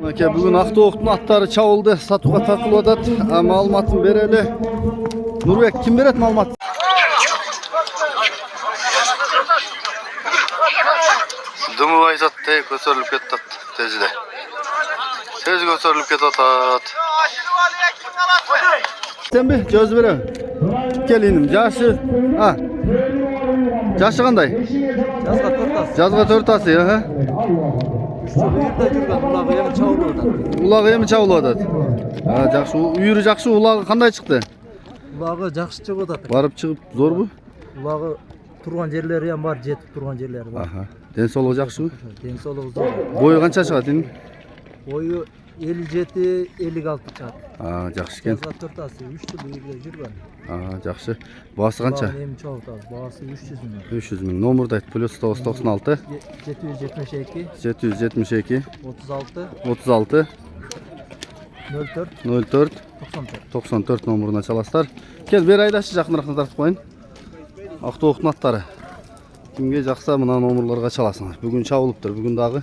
Aka bugün Aqto'qning atlari chavildi, satuqqa taqiladi. Ma'lumotni bereli. Nurbek kim beradi ma'lumot? Dumi aytadi, ko'tarilib ketdi tezda. Tez ko'tarilib ketadi. Sen bir göz beraver. Kelinim, yaşı. Ha. Yaşı qanday? Yazga 4 tası ya, ha. Ulağı mı çavuladı? Ha, жақсы. Uyuru жақсы, ulağı qanday çıktı? Ulağı жақсы çıkıp atır. Barıp çıkıp zor bu? Ulağı turgan yerleri hem var, jetip turgan yerleri var. Aha. Densoğluğu жақсы. Densoğluğu zor. Boyu qancha çıqadi? Boyu 57-56 çıkar. Ha, жақсы ekan. Yazga 4 tası, 3 yıl uyurda жүрген. Ha, жақсы. Bağısı qancha? Ulağın emi çoğut az, bağısı 300 bin. 300 bin. Nomurda ayt, +996 772 772 36 36 04 04 94. 94 nomuruna çalaslar. Gel bir aydaşı жақынырақ tartып qo'ying. Aqto'qning atlari. Kimga жақса mına nomurlarga çalasınlar. Bugün çavılıptır. Bugün dağı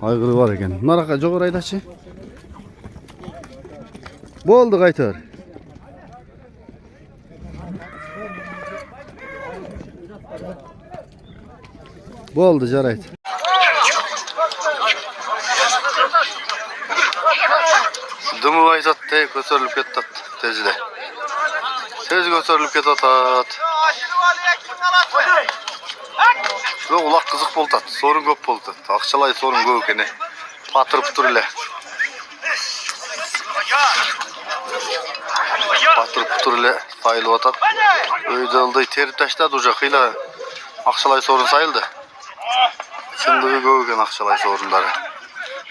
aygırı var ekan. Bunlarga жоғары aydaşı. Bo'ldi qaytar. Bo'ldi, jaraydi. Dumi aytadi, ko'tarilib ketdi tezda. Tez ko'tarilib ketadi. Şu ulaq qiziq bo'ldi. Sorun ko'p bo'ldi. Aqchalay sorun ko'p ekan. Patırıp turla. Patırıp turla sayılıb atat. Öyde olday terip taşladı uca qıyla Aqchalay sorun sayıldı. Şimdi ko'p ekan Aqchalay sorunları.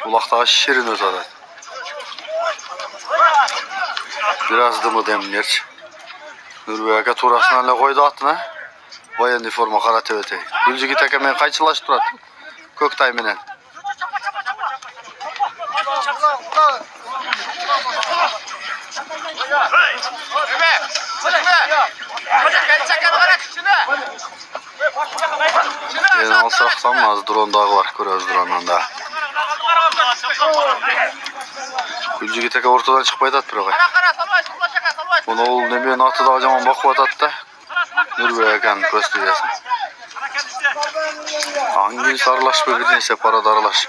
Ulaqdağı şirin ötadi. Biraz dımı demler. Nurbek'e turasına ile koydu atına. Bayan uniforma qara tebetey. Gülcügit aka men qayçılashib turadi. Ko'ktay menen. Yani alsaq sanmaz drondağı var, ko'ramiz drondan da. Gülcügit aka ortadan chiqib aytadi biroq. Bunu ol nemen atıda acaman bakıp atadi da. Nurbek akan ko'stigasin. Hangi sarılaş bir neyse para daralaş.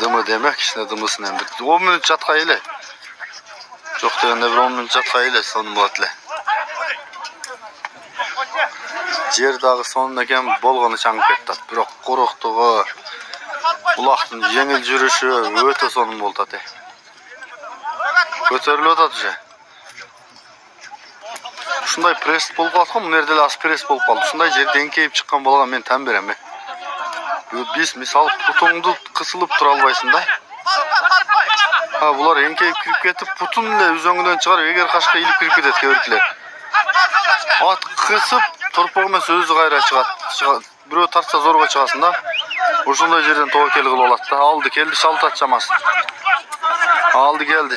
Dımı demek işte dımısın hem. 10 minut çatka ile. Çok degende bir 10 minut çatka ile sonu bulatla. Jer dağı sonundaken bolğаны çаңып ketdi. Biroq qo'rqtuğu, ulaqtın yengil жүрүшü öte sonun boldi. Көтеріліп атады же. Şunday pres болып қалған, бұл жерде аз пресс болып қалды. Şunday жерде еңкейіп шыққан болған мен тән берем. Biz misal putungdu kısılıp tura albayсың да. Ha, bular еңкейіп kirip кетіп, putun ile üzöngünden çıkarıp, eğer kaşka ilip kirip ketedi keberkiler. At kısıp, torpağıma sözü gayra çıgat. Biri tartsa zorga çıgasın da. Uşunday жерден toğa keli kıl oladı da. Aldı keldi, şalt atçamaz. Aldı geldi.